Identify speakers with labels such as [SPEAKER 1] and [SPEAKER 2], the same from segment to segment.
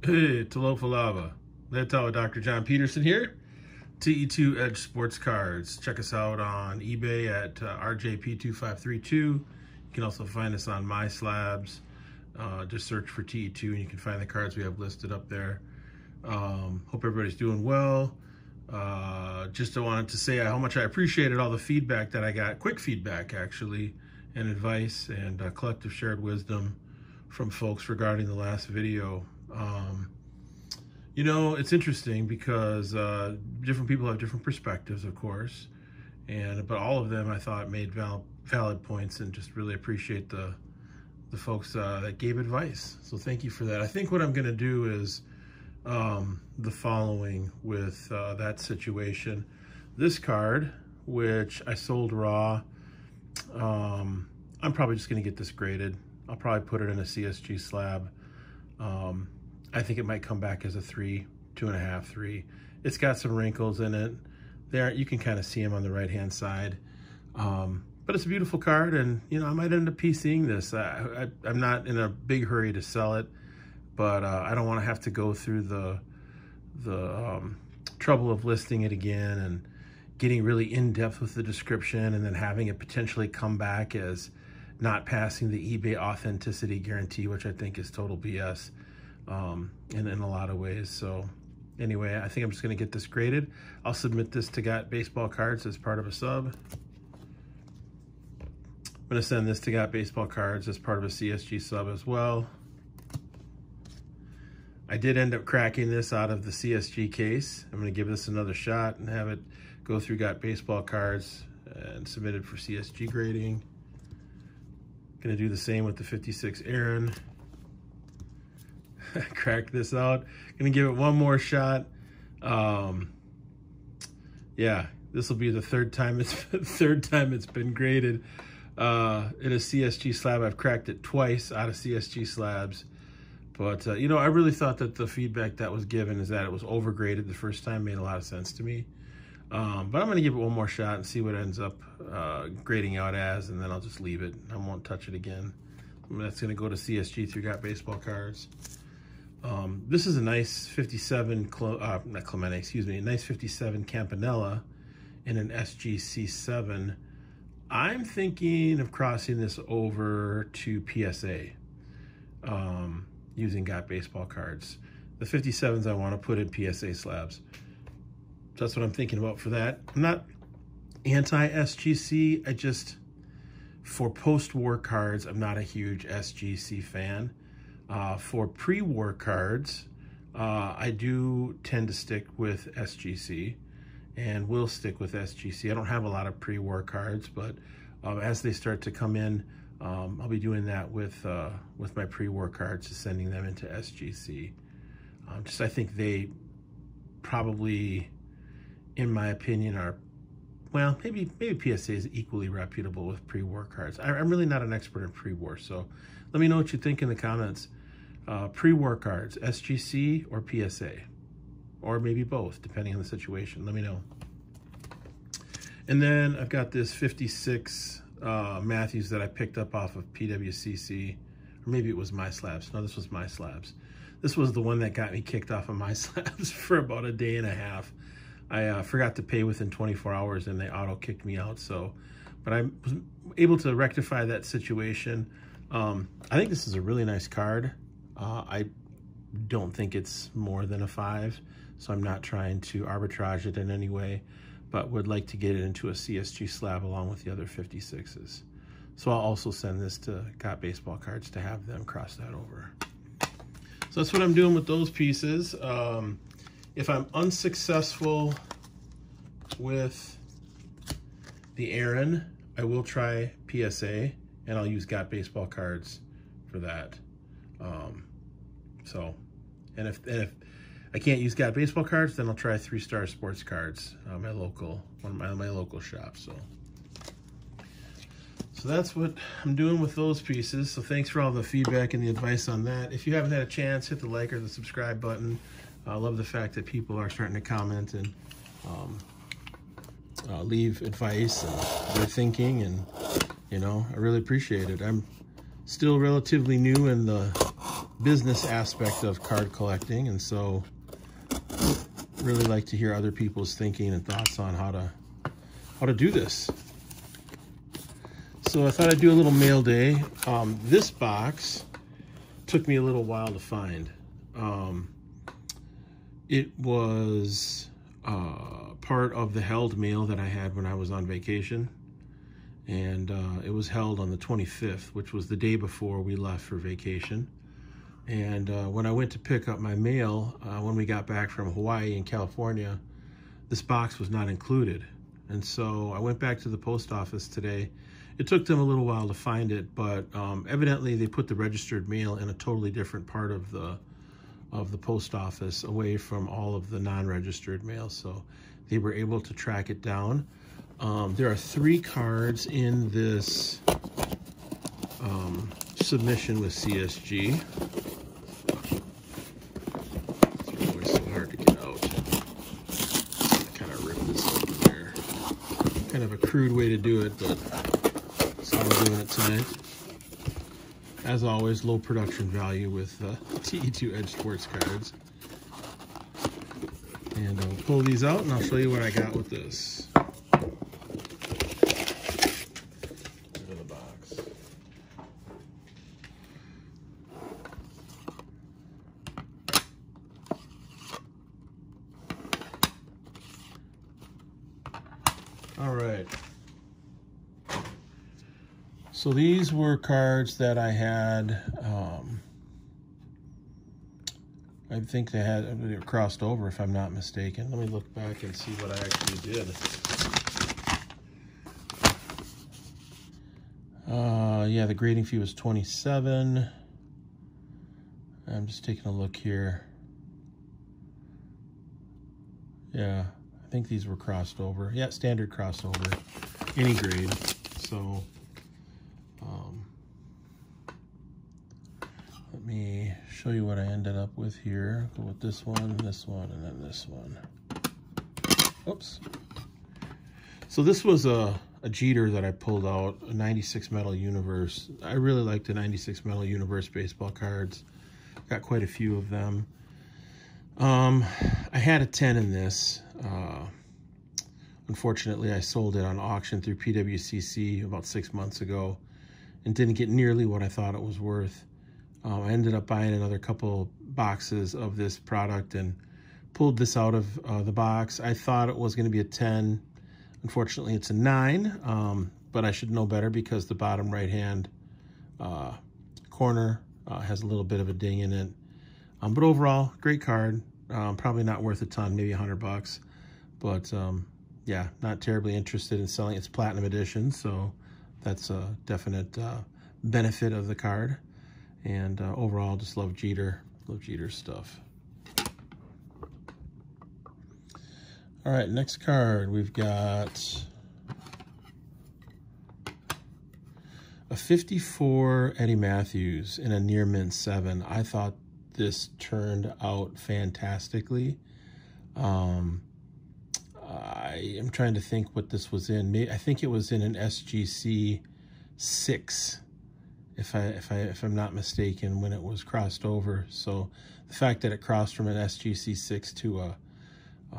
[SPEAKER 1] Hey, Talofa Lava. Letawa Dr. John Peterson here. TE2 Edge Sports Cards. Check us out on eBay at RJP2532. You can also find us on My Slabs. Just search for TE2 and you can find the cards we have listed up there. Hope everybody's doing well. Just wanted to say how much I appreciated all the feedback that I got, quick feedback actually, and advice and collective shared wisdom from folks regarding the last video. You know, it's interesting because different people have different perspectives, of course, but all of them I thought made valid points, and just really appreciate the folks that gave advice. So thank you for that. I think what I'm going to do is the following with that situation. This card, which I sold raw, I'm probably just going to get this graded. I'll probably put it in a CSG slab. I think it might come back as a 3, 2.5, 3. It's got some wrinkles in it. There, you can kind of see them on the right-hand side. But it's a beautiful card, and you know, I might end up PCing this. I'm not in a big hurry to sell it, but I don't want to have to go through the trouble of listing it again and getting really in-depth with the description, and then having it potentially come back as not passing the eBay authenticity guarantee, which I think is total BS. In a lot of ways. So anyway, I think I'm just going to get this graded. I'll submit this to Got Baseball Cards as part of a sub. I'm going to send this to Got Baseball Cards as part of a CSG sub as well. I did end up cracking this out of the CSG case. I'm going to give this another shot and have it go through Got Baseball Cards and submit it for CSG grading. Going to do the same with the 56 Aaron. Cracked this out. Gonna give it one more shot. Yeah, this will be the third time it's been graded in a CSG slab. I've cracked it twice out of CSG slabs, but you know, I really thought that the feedback that was given is that it was overgraded the first time made a lot of sense to me. But I'm gonna give it one more shot and see what it ends up grading out as, and then I'll just leave it. I won't touch it again. That's gonna go to CSG through Got Baseball Cards. This is a nice 57, not Clemente, excuse me, a nice 57 Campanella in an SGC7. I'm thinking of crossing this over to PSA using Got Baseball Cards. The 57s I want to put in PSA slabs. So that's what I'm thinking about for that. I'm not anti-SGC, for post-war cards, I'm not a huge SGC fan. For pre-war cards, I do tend to stick with SGC and will stick with SGC. I don't have a lot of pre-war cards, but as they start to come in, I'll be doing that with my pre-war cards, just sending them into SGC. I think they probably, in my opinion, are, well, maybe PSA is equally reputable with pre-war cards. I'm really not an expert in pre-war, so let me know what you think in the comments. Pre-war cards, SGC or PSA, or maybe both, depending on the situation. Let me know. And then I've got this 56 Matthews that I picked up off of PWCC, or maybe it was My Slabs. No, this was My Slabs. This was the one that got me kicked off of My Slabs for about a day and a half. I forgot to pay within 24 hours and they auto kicked me out. So, but I was able to rectify that situation. I think this is a really nice card. I don't think it's more than a 5, so I'm not trying to arbitrage it in any way, but would like to get it into a CSG slab along with the other 56s. So I'll also send this to Got Baseball Cards to have them cross that over. So that's what I'm doing with those pieces. If I'm unsuccessful with the Aaron, I will try PSA, and I'll use Got Baseball Cards for that. And if I can't use Got Baseball Cards, then I'll try 3-Star Sports Cards, one of my local shops. So that's what I'm doing with those pieces. So thanks for all the feedback and the advice on that. If you haven't had a chance, hit the like or the subscribe button. I love the fact that people are starting to comment and leave advice and their thinking, and you know, I really appreciate it. I'm still relatively new in the business aspect of card collecting, and so really like to hear other people's thinking and thoughts on how to do this. So I thought I'd do a little mail day. This box took me a little while to find. It was part of the held mail that I had when I was on vacation, and it was held on the 25th, which was the day before we left for vacation. And when I went to pick up my mail, when we got back from Hawaii and California, this box was not included. And so I went back to the post office today. It took them a little while to find it, but evidently they put the registered mail in a totally different part of the post office, away from all of the non-registered mail. So they were able to track it down. There are 3 cards in this submission with CSG. It's always so hard to get out. I kind of ripped this open there. Kind of a crude way to do it, but that's how we're doing it tonight. As always, low production value with TE2 Works cards. And I'll pull these out and I'll show you what I got with this. Into the box. All right. So these were cards that I had, I think they were crossed over, if I'm not mistaken. Let me look back and see what I actually did. Yeah, the grading fee was $27. I'm just taking a look here. Yeah, I think these were crossed over. Yeah, standard crossover, any grade. So let me show you what I ended up with here. Go with this one, and then this one. Oops. So this was a Jeter that I pulled out, a 96 Metal Universe. I really like the 96 Metal Universe baseball cards. Got quite a few of them. I had a 10 in this. Unfortunately, I sold it on auction through PWCC about 6 months ago and didn't get nearly what I thought it was worth. I ended up buying another couple boxes of this product and pulled this out of the box. I thought it was going to be a 10. Unfortunately, it's a 9, but I should know better because the bottom right-hand corner has a little bit of a ding in it. But overall, great card. Probably not worth a ton, maybe $100. But yeah, not terribly interested in selling. It's Platinum Edition, so that's a definite benefit of the card. And overall, just love Jeter. Love Jeter's stuff. All right, next card. We've got a 54 Eddie Matthews in a near mint 7. I thought this turned out fantastically. I am trying to think what this was in. I think it was in an SGC 6. If I'm not mistaken, when it was crossed over. So the fact that it crossed from an SGC 6 to a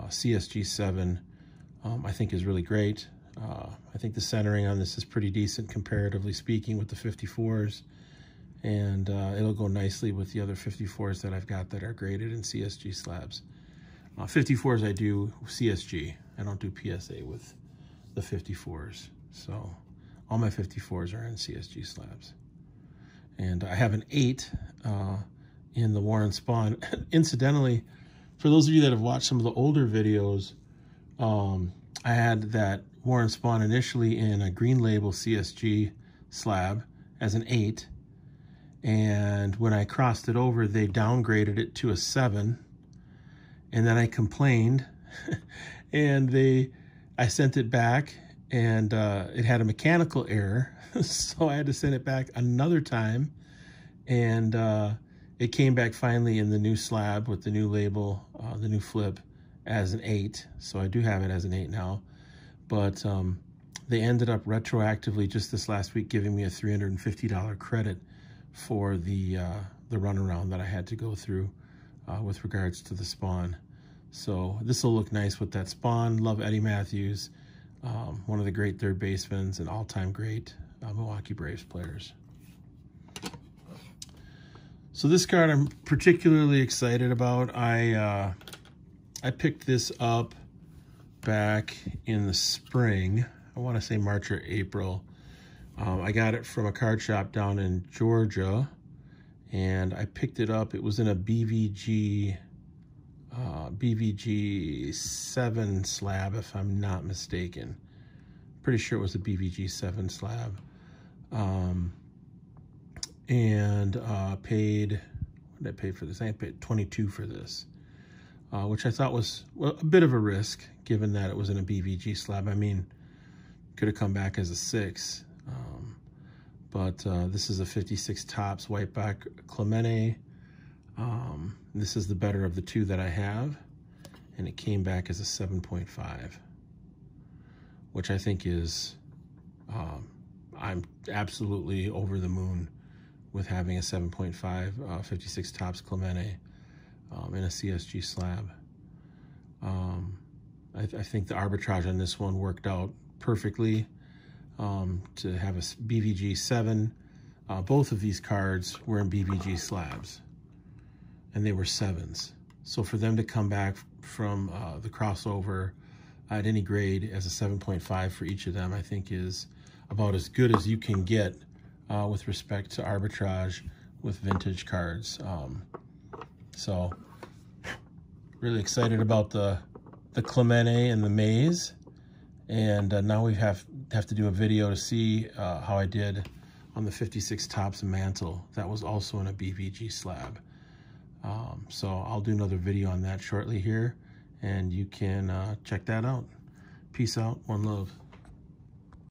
[SPEAKER 1] CSG 7, I think is really great. I think the centering on this is pretty decent, comparatively speaking, with the 54s. And it'll go nicely with the other 54s that I've got that are graded in CSG slabs. 54s I do CSG. I don't do PSA with the 54s. So all my 54s are in CSG slabs. And I have an 8 in the Warren Spahn. Incidentally, for those of you that have watched some of the older videos, I had that Warren Spahn initially in a green label CSG slab as an 8. And when I crossed it over, they downgraded it to a 7. And then I complained and I sent it back, and it had a mechanical error. So I had to send it back another time, and it came back finally in the new slab with the new label, the new flip, as an 8. So I do have it as an 8 now. But they ended up retroactively just this last week giving me a $350 credit for the runaround that I had to go through with regards to the spawn. So this will look nice with that spawn. Love Eddie Matthews, one of the great third basemen and all-time great Milwaukee Braves players. So this card I'm particularly excited about. I picked this up back in the spring. I want to say March or April. I got it from a card shop down in Georgia, and I picked it up. It was in a BVG 7 slab, if I'm not mistaken. Pretty sure it was a BVG 7 slab. And paid, what did I pay for this? I paid $22 for this, which I thought was, well, a bit of a risk, given that it was in a BVG slab. I mean, could have come back as a 6. But this is a 56 tops whiteback Clemente. This is the better of the two that I have, and it came back as a 7.5, which I think is, I'm absolutely over the moon with having a 7.5 56 tops Clemente in a CSG slab. I think the arbitrage on this one worked out perfectly. To have a BVG 7, both of these cards were in BVG slabs, and they were 7s. So for them to come back from the crossover at any grade as a 7.5 for each of them, I think is about as good as you can get with respect to arbitrage with vintage cards. So really excited about the Clemente and the Maze. And now we have to do a video to see how I did on the 56 tops mantle. That was also in a BVG slab. So I'll do another video on that shortly here, and you can check that out. Peace out, one love.